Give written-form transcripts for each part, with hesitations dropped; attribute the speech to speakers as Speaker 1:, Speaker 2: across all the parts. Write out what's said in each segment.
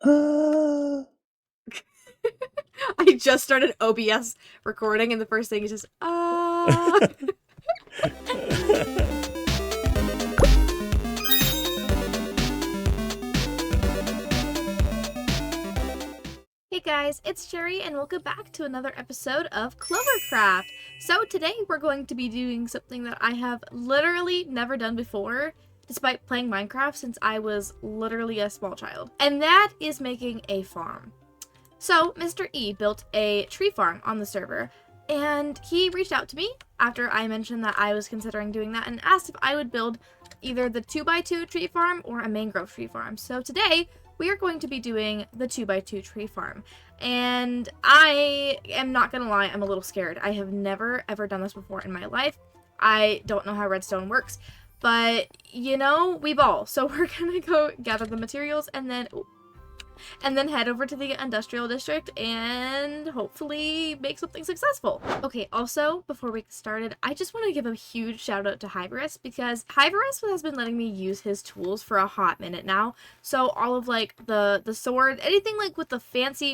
Speaker 1: I just started OBS recording, and the first thing is just, Hey guys, it's Cherry, and welcome back to another episode of Clovercraft. So today we're going to be doing something that I have literally never done before, despite playing Minecraft since I was literally a small child. And that is making a farm. So Mr. E built a tree farm on the server, and he reached out to me after I mentioned that I was considering doing that and asked if I would build either the 2x2 tree farm or a mangrove tree farm. So today we are going to be doing the 2x2 tree farm. And I am not gonna lie, I'm a little scared. I have never ever done this before in my life. I don't know how redstone works, but you know, we ball. So we're gonna go gather the materials and then head over to the industrial district and hopefully make something successful. Okay, also, before we get started, I just want to give a huge shout out to Hyverus, because Hyverus has been letting me use his tools for a hot minute now. So all of like the sword, anything like with the fancy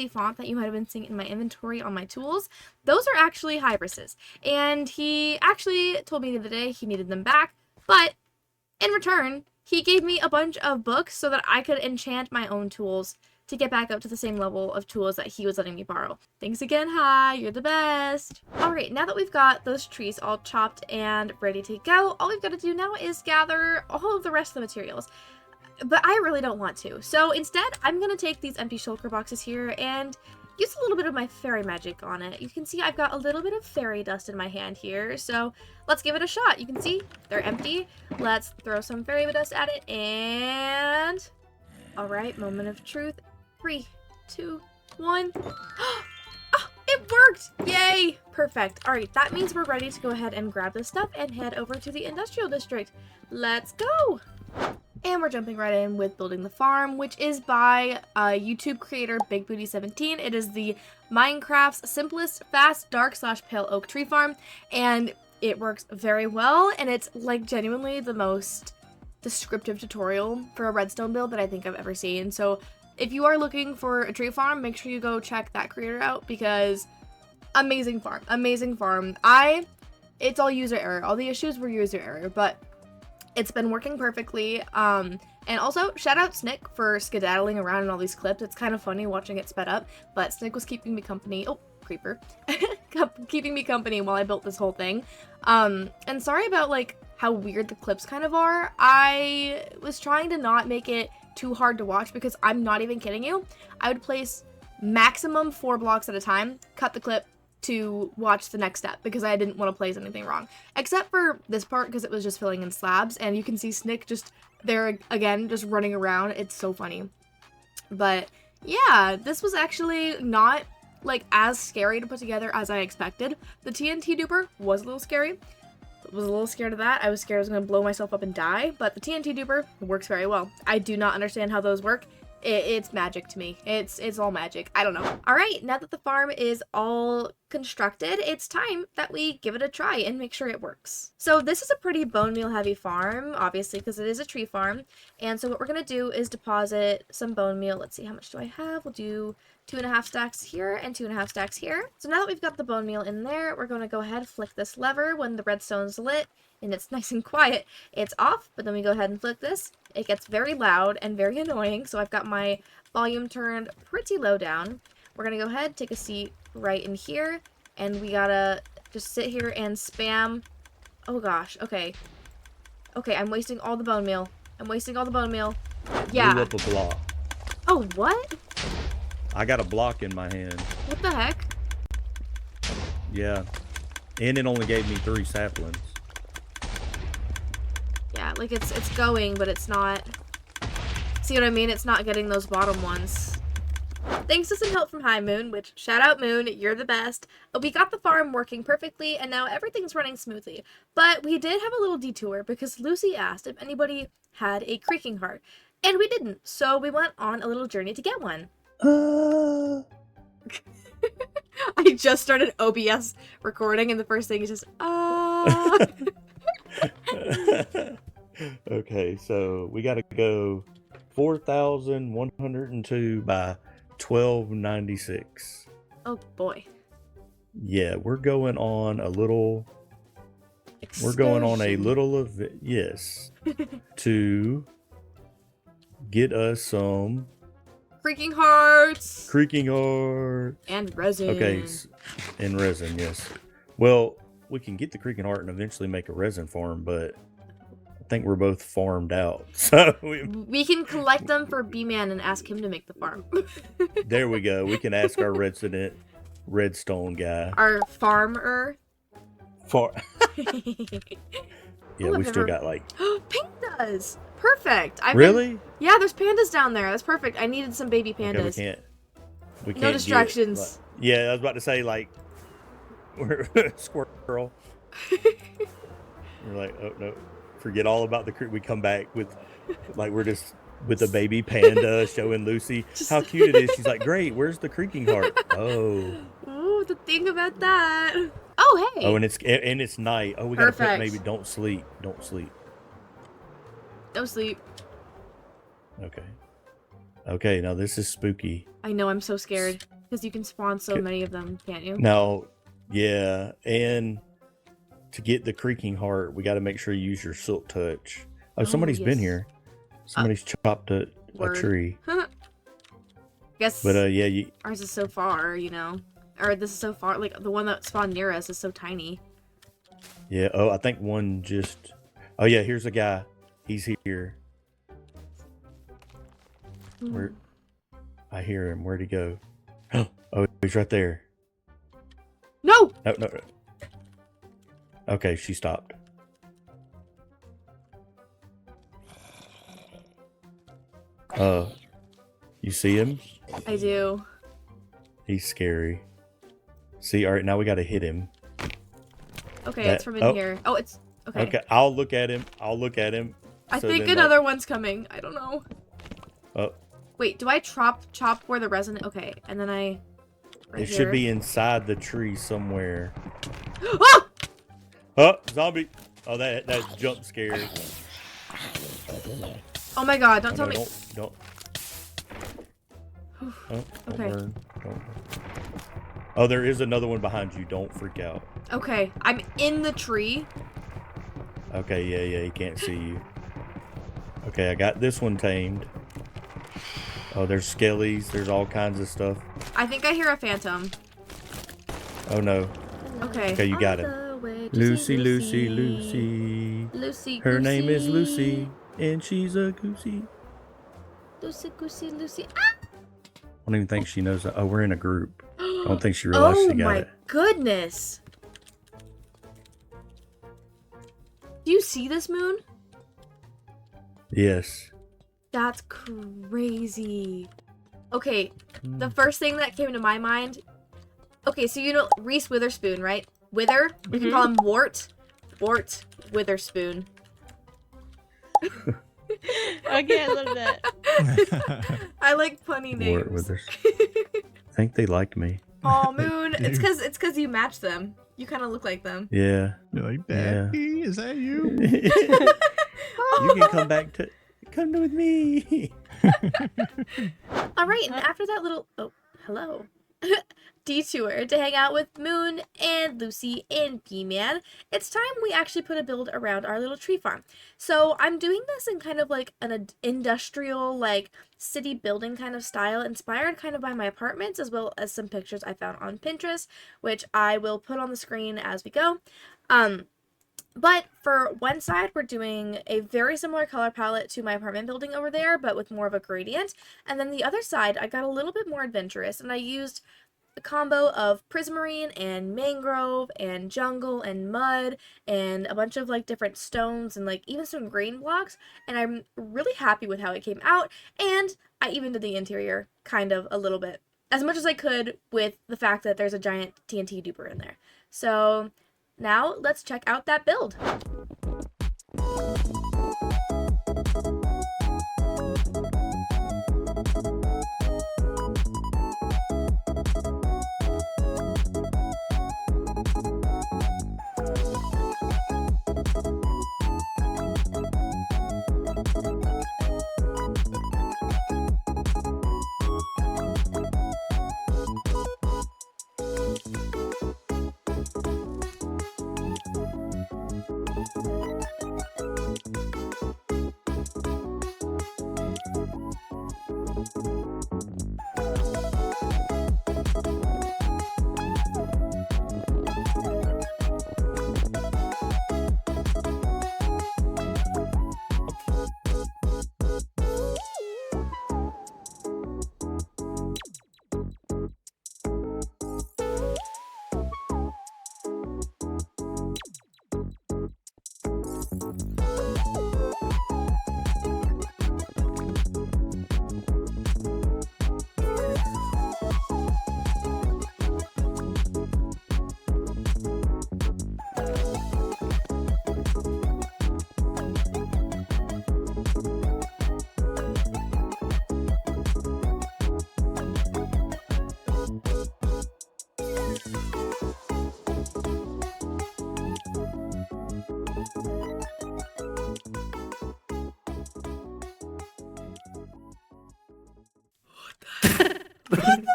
Speaker 1: font that you might have been seeing in my inventory on my tools, those are actually Hyverus's. And he actually told me the other day he needed them back, but in return, he gave me a bunch of books so that I could enchant my own tools to get back up to the same level of tools that he was letting me borrow. Thanks again, Hi, you're the best. Alright, now that we've got those trees all chopped and ready to go, all we've got to do now is gather all of the rest of the materials. But I really don't want to. So instead, I'm going to take these empty shulker boxes here and use a little bit of my fairy magic on it. You can see I've got a little bit of fairy dust in my hand here, so let's give it a shot. You can see they're empty. Let's throw some fairy dust at it, and alright, moment of truth. 3, 2, 1. Oh, it worked! Yay! Perfect. Alright, that means we're ready to go ahead and grab this stuff and head over to the industrial district. Let's go! And we're jumping right in with building the farm, which is by YouTube creator BigBooty17. It is the Minecraft's simplest, fast, dark / pale oak tree farm, and it works very well, and it's like genuinely the most descriptive tutorial for a redstone build that I think I've ever seen. So if you are looking for a tree farm, make sure you go check that creator out, because amazing farm, amazing farm. It's all user error. All the issues were user error, but it's been working perfectly. And also, shout out Snick for skedaddling around in all these clips. It's kind of funny watching it sped up, but Snick was keeping me company. Oh, creeper. Keeping me company while I built this whole thing. And sorry about, like, how weird the clips kind of are. I was trying to not make it too hard to watch, because I'm not even kidding you. I would place maximum 4 blocks at a time, cut the clip, to watch the next step, because I didn't want to place anything wrong. Except for this part, because it was just filling in slabs, and you can see Snick just there again, just running around. It's so funny. But yeah, this was actually not like as scary to put together as I expected. The TNT duper was a little scary. I was a little scared of that. I was scared I was going to blow myself up and die, but the TNT duper works very well. I do not understand how those work. It's magic to me. It's all magic. I don't know. All right, now that the farm is all constructed, it's time that we give it a try and make sure it works. So this is a pretty bone meal heavy farm, obviously, because it is a tree farm. And so what we're gonna do is deposit some bone meal. Let's see, how much do I have? We'll do 2.5 stacks here and 2.5 stacks here. So now that we've got the bone meal in there, we're gonna go ahead, flick this lever when the redstone's lit and it's nice and quiet. It's off, but then we go ahead and flick this. It gets very loud and very annoying, so I've got my volume turned pretty low down. We're gonna go ahead, take a seat right in here, and we gotta just sit here and spam. Oh gosh, okay. Okay, I'm wasting all the bone meal. I'm wasting all the bone meal. Yeah.
Speaker 2: Blew up a block.
Speaker 1: Oh, what?
Speaker 2: I got a block in my hand.
Speaker 1: What the heck?
Speaker 2: Yeah. And it only gave me 3 saplings.
Speaker 1: Yeah, like it's going, but it's not. See what I mean? It's not getting those bottom ones. Thanks to some help from High Moon, which, shout out Moon, you're the best. We got the farm working perfectly, and now everything's running smoothly. But we did have a little detour, because Lucy asked if anybody had a creaking heart. And we didn't, so we went on a little journey to get one. I just started OBS recording, and the first thing is just,
Speaker 2: Okay, so we gotta go 4,102 by 1296.
Speaker 1: Oh boy.
Speaker 2: Yeah, we're going on a little. We're going on a little of it, yes, to get us some
Speaker 1: creaking hearts
Speaker 2: and
Speaker 1: resin.
Speaker 2: Okay, and resin, yes. Well, we can get the creaking heart and eventually make a resin farm, but I think we're both farmed out. So
Speaker 1: we can collect them for B-Man and ask him to make the farm.
Speaker 2: There we go. We can ask our resident redstone guy.
Speaker 1: Our farmer.
Speaker 2: Yeah, we still got like
Speaker 1: pandas. Perfect.
Speaker 2: Really?
Speaker 1: Yeah, there's pandas down there. That's perfect. I needed some baby pandas.
Speaker 2: Okay, we can't
Speaker 1: no distractions.
Speaker 2: Yeah, I was about to say like we're squirrel. We're like, oh no, forget all about the crew. We come back with like we're just with a baby panda showing Lucy how cute it is. She's like, great. Where's the creaking heart? Oh.
Speaker 1: Ooh, the thing about that. Oh, hey.
Speaker 2: Oh, and it's night. Oh, we gotta put maybe don't sleep. Don't sleep.
Speaker 1: Don't sleep.
Speaker 2: Okay. Okay, now this is spooky.
Speaker 1: I know, I'm so scared because you can spawn so many of them, can't you?
Speaker 2: Now, yeah, and to get the creaking heart, we got to make sure you use your silk touch. Oh, somebody's been here. Somebody's chopped a tree.
Speaker 1: Guess.
Speaker 2: But yeah,
Speaker 1: ours is so far, you know. Or this is so far, like the one that spawned near us is so tiny.
Speaker 2: Yeah. Oh, I think one just. Oh yeah, here's a guy. He's here. Where? I hear him. Where'd he go? Oh, he's right there.
Speaker 1: No.
Speaker 2: No. Okay, she stopped. You see him?
Speaker 1: I do.
Speaker 2: He's scary. See, all right, now we got to hit him.
Speaker 1: Okay, it's from in here. Oh, it's okay.
Speaker 2: Okay, I'll look at him.
Speaker 1: I think another one's coming. I don't know.
Speaker 2: Oh.
Speaker 1: Wait, do I chop where the resin? Okay, and then I.
Speaker 2: It should be inside the tree somewhere.
Speaker 1: Oh!
Speaker 2: Oh, zombie! Oh, that's jump scare.
Speaker 1: Oh my god! Don't tell me.
Speaker 2: Don't. Oh,
Speaker 1: okay.
Speaker 2: Don't. Oh, there is another one behind you. Don't freak out.
Speaker 1: Okay, I'm in the tree.
Speaker 2: Okay, yeah, he can't see you. Okay, I got this one tamed. Oh, there's skellies. There's all kinds of stuff.
Speaker 1: I think I hear a phantom.
Speaker 2: Oh no.
Speaker 1: Okay.
Speaker 2: Okay, you got him. Lucy. Her name is Lucy, and she's a goosey.
Speaker 1: Lucy. Ah!
Speaker 2: I don't even think she knows that. Oh, we're in a group. I don't think she realized she got it.
Speaker 1: Oh my goodness. Do you see this moon?
Speaker 2: Yes.
Speaker 1: That's crazy. Okay, the first thing that came to my mind. Okay, so you know Reese Witherspoon, right? Wither? We can call him Wart. Wart Witherspoon.
Speaker 3: Okay, I love that.
Speaker 1: I like funny names.
Speaker 2: Wart Witherspoon. I think they like me.
Speaker 1: Oh, Moon. It's because you match them. You kind of look like them.
Speaker 2: Yeah.
Speaker 4: You're like, Daddy, is that you?
Speaker 2: You can come with me.
Speaker 1: All right, and after that little hello detour to hang out with Moon and Lucy and B-Man, it's time we actually put a build around our little tree farm. So I'm doing this in kind of like an industrial, like city building kind of style, inspired kind of by my apartments, as well as some pictures I found on Pinterest, which I will put on the screen as we go. But for one side, we're doing a very similar color palette to my apartment building over there, but with more of a gradient. And then the other side, I got a little bit more adventurous, and I used a combo of prismarine and mangrove and jungle and mud and a bunch of like different stones and like even some green blocks. And I'm really happy with how it came out. And I even did the interior kind of a little bit, as much as I could, with the fact that there's a giant TNT duper in there. So now let's check out that build.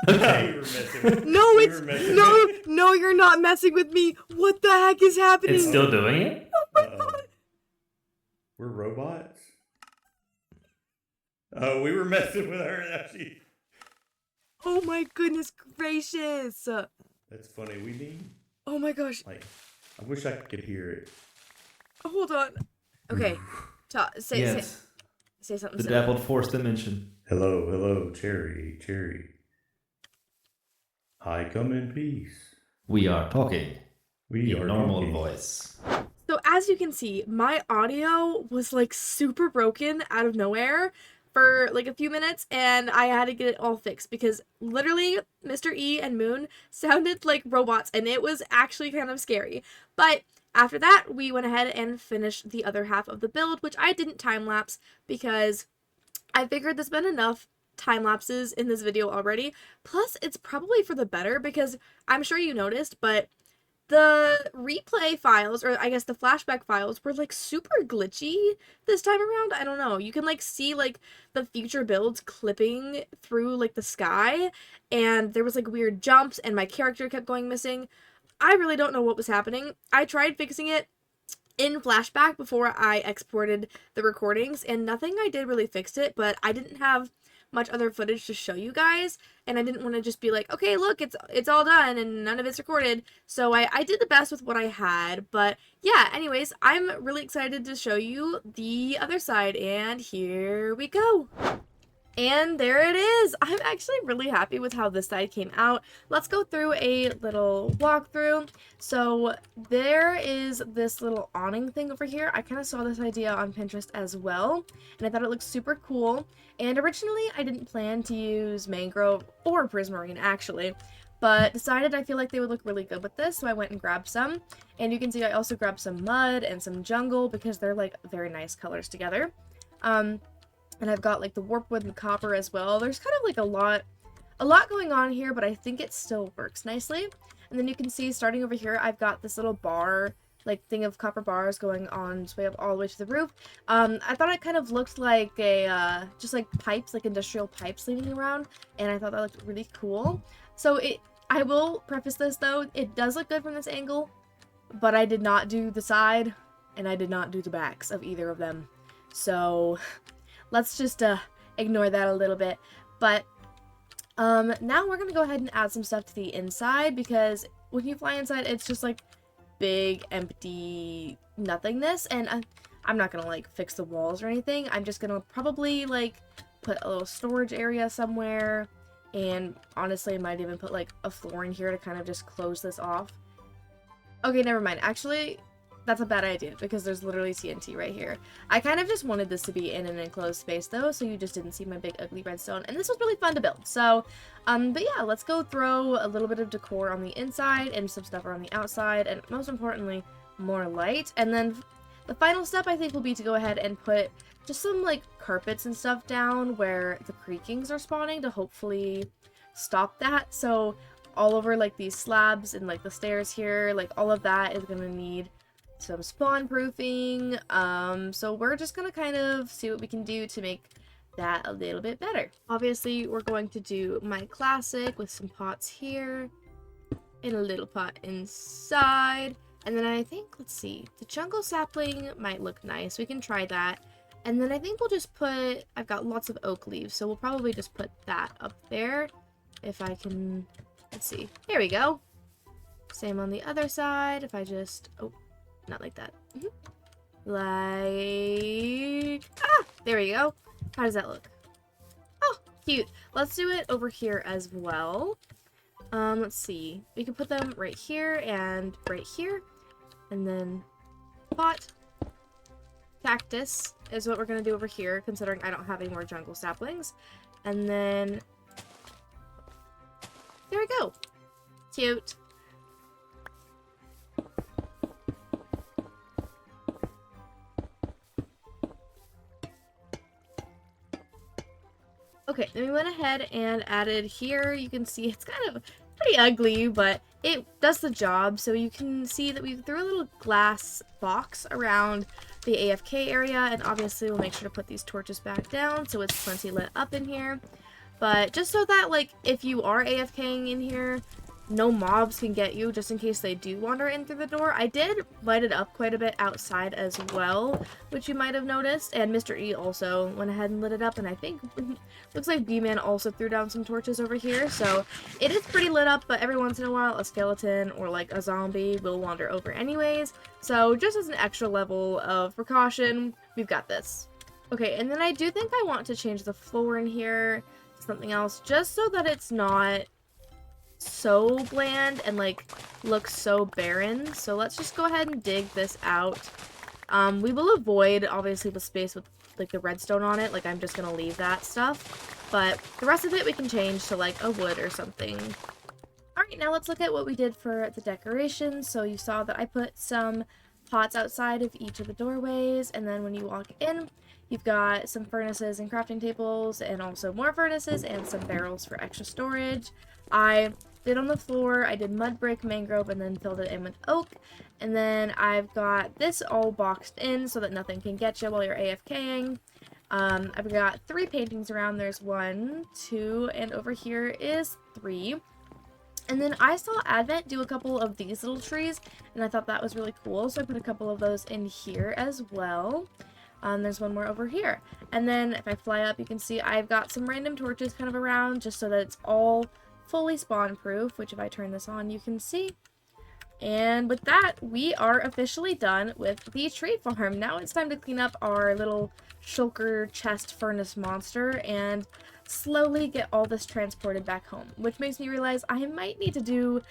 Speaker 2: Okay, we were messing with
Speaker 1: No,
Speaker 2: we
Speaker 1: it's
Speaker 2: were messing
Speaker 1: no,
Speaker 2: with-
Speaker 1: no, you're not messing with me. What the heck is happening?
Speaker 5: It's still doing it?
Speaker 2: Uh-oh. We're robots? Oh, we were messing with her. Now she...
Speaker 1: Oh my goodness gracious.
Speaker 2: That's funny. We need...
Speaker 1: Oh my gosh.
Speaker 2: Like, I wish I could hear it.
Speaker 1: Hold on. Okay. Say
Speaker 5: Yes.
Speaker 1: say something.
Speaker 5: The
Speaker 1: silly.
Speaker 5: dappled fourth dimension.
Speaker 2: Hello, Cherry. Hi, come in peace.
Speaker 5: We are talking.
Speaker 2: We
Speaker 5: Your
Speaker 2: are
Speaker 5: normal
Speaker 2: talking.
Speaker 5: voice.
Speaker 1: So as you can see, my audio was like super broken out of nowhere for like a few minutes, and I had to get it all fixed because literally Mr. E and Moon sounded like robots, and it was actually kind of scary. But after that, we went ahead and finished the other half of the build, which I didn't time lapse because I figured there's been enough time lapses in this video already. Plus, it's probably for the better because I'm sure you noticed, but the replay files, or I guess the flashback files, were like super glitchy this time around. I don't know. You can like see like the future builds clipping through like the sky, and there was like weird jumps, and my character kept going missing. I really don't know what was happening. I tried fixing it in flashback before I exported the recordings, and nothing I did really fixed it, but I didn't have much other footage to show you guys, and I didn't want to just be like, okay, look, it's all done and none of it's recorded. So I did the best with what I had. But yeah, anyways, I'm really excited to show you the other side, and here we go. And there it is. I'm actually really happy with how this side came out. Let's go through a little walkthrough. So there is this little awning thing over here. I kind of saw this idea on Pinterest as well, and I thought it looked super cool. And originally I didn't plan to use mangrove or prismarine actually, but decided I feel like they would look really good with this, so I went and grabbed some. And you can see I also grabbed some mud and some jungle because they're like very nice colors together. And I've got like the warp wood and copper as well. There's kind of like a lot going on here, but I think it still works nicely. And then you can see starting over here, I've got this little bar, like thing of copper bars going on its way up all the way to the roof. I thought it kind of looked like a, just like pipes, like industrial pipes leaning around. And I thought that looked really cool. So I will preface this though, it does look good from this angle, but I did not do the side and I did not do the backs of either of them. So let's just ignore that a little bit. But now we're gonna go ahead and add some stuff to the inside, because when you fly inside, it's just like big empty nothingness, and I'm not gonna like fix the walls or anything. I'm just gonna probably like put a little storage area somewhere, and honestly I might even put like a floor in here to kind of just close this off. Okay, never mind. Actually, that's a bad idea because there's literally TNT right here. I kind of just wanted this to be in an enclosed space though, so you just didn't see my big ugly redstone, and this was really fun to build. So, but yeah, let's go throw a little bit of decor on the inside and some stuff around the outside, and most importantly, more light. And then the final step I think will be to go ahead and put just some like carpets and stuff down where the creakings are spawning to hopefully stop that. So all over like these slabs and like the stairs here, like all of that is gonna need some spawn proofing. So we're just gonna kind of see what we can do to make that a little bit better. Obviously we're going to do my classic with some pots here and a little pot inside, and then I think, let's see, the jungle sapling might look nice. We can try that. And then I think we'll just put, I've got lots of oak leaves, so we'll probably just put that up there. If I can, let's see. There we go. Same on the other side. If I just, oh, not like that. Like, there we go. How does that look? Oh, cute. Let's do it over here as well. Let's see. We can put them right here and right here. And then pot. Cactus is what we're going to do over here, considering I don't have any more jungle saplings. And then there we go. Cute. Okay, then we went ahead and added here. You can see it's kind of pretty ugly, but it does the job. So you can see that we threw a little glass box around the AFK area, and obviously we'll make sure to put these torches back down so it's plenty lit up in here. But just so that, like, if you are AFKing in here, no mobs can get you, just in case they do wander in through the door. I did light it up quite a bit outside as well, which you might have noticed. And Mr. E also went ahead and lit it up, and I think looks like B-Man also threw down some torches over here. So it is pretty lit up, but every once in a while a skeleton or like a zombie will wander over anyways. So just as an extra level of precaution, we've got this. Okay, and then I do think I want to change the floor in here to something else, just so that it's not so bland and like looks so barren. So let's just go ahead and dig this out. We will avoid obviously the space with like the redstone on it, like I'm just gonna leave that stuff, but the rest of it we can change to like a wood or something. Alright, now let's look at what we did for the decorations. So you saw that I put some pots outside of each of the doorways, and then when you walk in you've got some furnaces and crafting tables, and also more furnaces and some barrels for extra storage. I did on the floor, I did mud brick, mangrove, and then filled it in with oak. And then I've got this all boxed in so that nothing can get you while you're AFKing. I've got 3 paintings around. There's 1, 2, and over here is 3. And then I saw Advent do a couple of these little trees, and I thought that was really cool, so I put a couple of those in here as well. There's 1 more over here. And then if I fly up, you can see I've got some random torches kind of around, just so that it's all fully spawn proof, which if I turn this on you can see. And with that, we are officially done with the tree farm. Now it's time to clean up our little shulker chest furnace monster and slowly get all this transported back home, which makes me realize I might need to do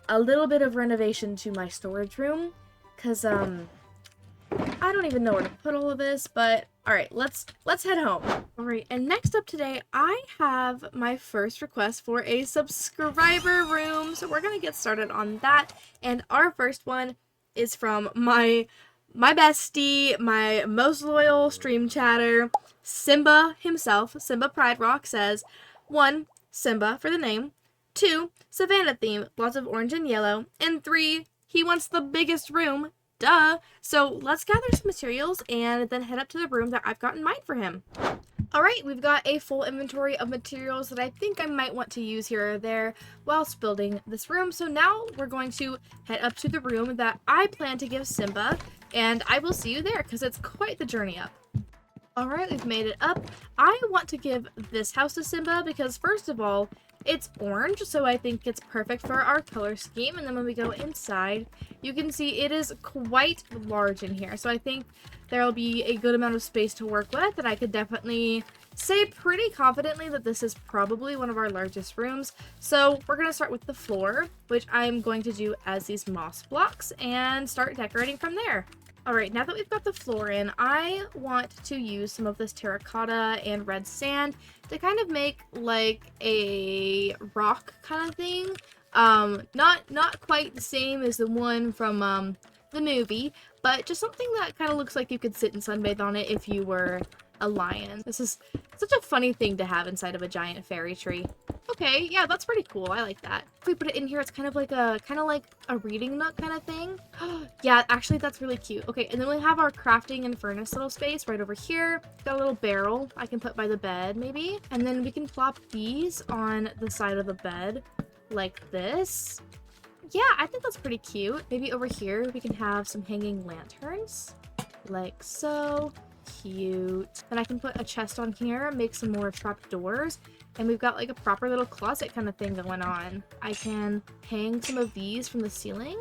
Speaker 1: a little bit of renovation to my storage room, because I don't even know where to put all of this, but alright, let's head home. Alright, and next up today, I have my first request for a subscriber room, so we're gonna get started on that. And our first one is from my bestie, my most loyal stream chatter, Simba himself. Simba Pride Rock says, 1, Simba for the name, 2, Savannah theme, lots of orange and yellow, and 3, he wants the biggest room. Duh. So let's gather some materials and then head up to the room that I've got in mind for him. Alright, we've got a full inventory of materials that I think I might want to use here or there whilst building this room. So now we're going to head up to the room that I plan to give Simba, and I will see you there because it's quite the journey up. Alright, we've made it up. I want to give this house to Simba because first of all, it's orange, so I think it's perfect for our color scheme. And then when we go inside, you can see it is quite large in here. So I think there will be a good amount of space to work with, and I could definitely say pretty confidently that this is probably one of our largest rooms. So we're going to start with the floor, which I'm going to do as these moss blocks, and start decorating from there. Alright, now that we've got the floor in, I want to use some of this terracotta and red sand to kind of make like a rock kind of thing. Not quite the same as the one from the movie, but just something that kind of looks like you could sit and sunbathe on it if you were a lion. This is such a funny thing to have inside of a giant fairy tree. Okay, yeah, that's pretty cool. I like that. If we put it in here, it's kind of like a reading nook kind of thing. Yeah, actually, that's really cute. Okay, and then we have our crafting and furnace little space right over here. Got a little barrel I can put by the bed, maybe. And then we can plop these on the side of the bed like this. Yeah, I think that's pretty cute. Maybe over here we can have some hanging lanterns like so. cute. Then I can put a chest on here, make some more trap doors, and we've got like a proper little closet kind of thing going on. I can hang some of these from the ceiling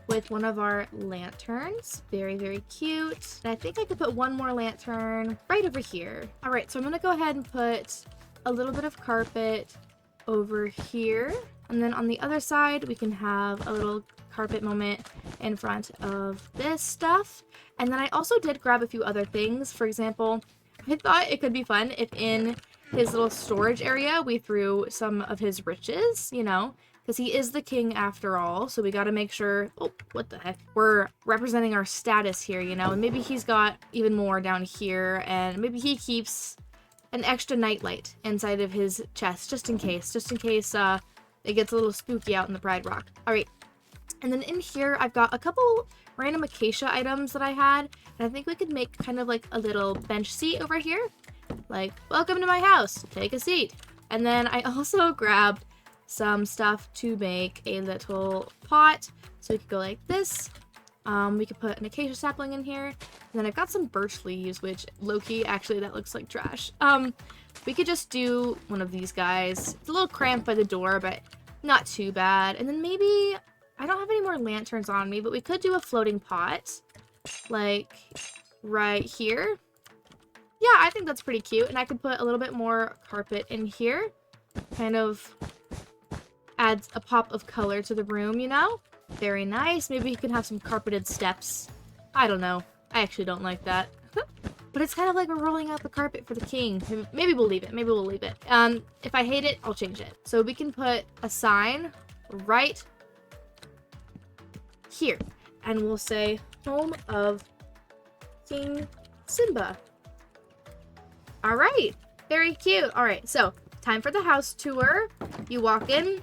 Speaker 1: with one of our lanterns. Very, very cute. And I think I could put one more lantern right over here. All right, so I'm gonna go ahead and put a little bit of carpet over here. And then on the other side, we can have a little carpet moment in front of this stuff. And then I also did grab a few other things. For example, I thought it could be fun if in his little storage area, we threw some of his riches, you know, because he is the king after all. So we got to make sure, oh, what the heck? We're representing our status here, you know, and maybe he's got even more down here, and maybe he keeps an extra nightlight inside of his chest, just in case it gets a little spooky out in the Pride Rock. All right. And then in here, I've got a couple random acacia items that I had, and I think we could make kind of like a little bench seat over here. Like, welcome to my house, take a seat. And then I also grabbed some stuff to make a little pot. So we could go like this. We could put an acacia sapling in here. And then I've got some birch leaves, which low-key, actually, that looks like trash. We could just do one of these guys. It's a little cramped by the door, but not too bad. And then maybe, I don't have any more lanterns on me, but we could do a floating pot. Like, right here. Yeah, I think that's pretty cute. And I could put a little bit more carpet in here. Kind of adds a pop of color to the room, you know? Very nice. Maybe you can have some carpeted steps. I don't know. I actually don't like that. But it's kind of like we're rolling out the carpet for the king. Maybe we'll leave it. Maybe we'll leave it. If I hate it, I'll change it. So we can put a sign right here. And we'll say, home of King Simba. All right. Very cute. All right. So time for the house tour. You walk in.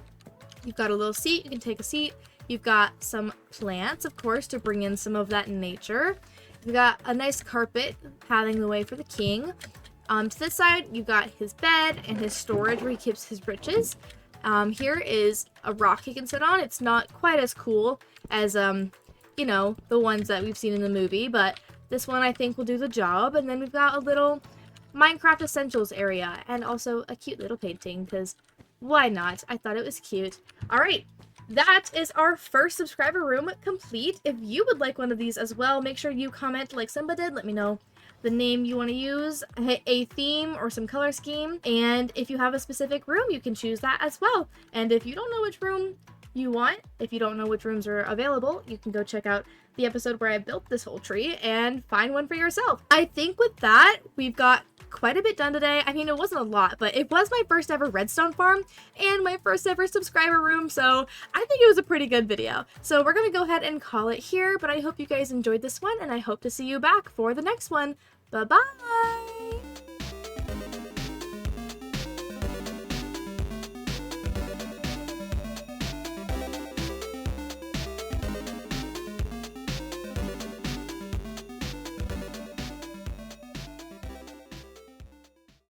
Speaker 1: You've got a little seat. You can take a seat. You've got some plants, of course, to bring in some of that nature. You've got a nice carpet paving the way for the king. To this side, you've got his bed and his storage where he keeps his riches. Here is a rock he can sit on. It's not quite as cool as, you know, the ones that we've seen in the movie, but this one I think will do the job. And then we've got a little Minecraft Essentials area and also a cute little painting because why not? I thought it was cute. All right. That is our first subscriber room complete. If you would like one of these as well, make sure you comment like Simba did. Let me know the name you want to use, a theme or some color scheme. And if you have a specific room, you can choose that as well. And if you don't know which room you want, if you don't know which rooms are available, you can go check out the episode where I built this whole tree and find one for yourself. I think with that, we've got quite a bit done today. I mean, it wasn't a lot, but it was my first ever redstone farm and my first ever subscriber room, so I think it was a pretty good video. So we're gonna go ahead and call it here, but I hope you guys enjoyed this one, and I hope to see you back for the next one. Bye-bye!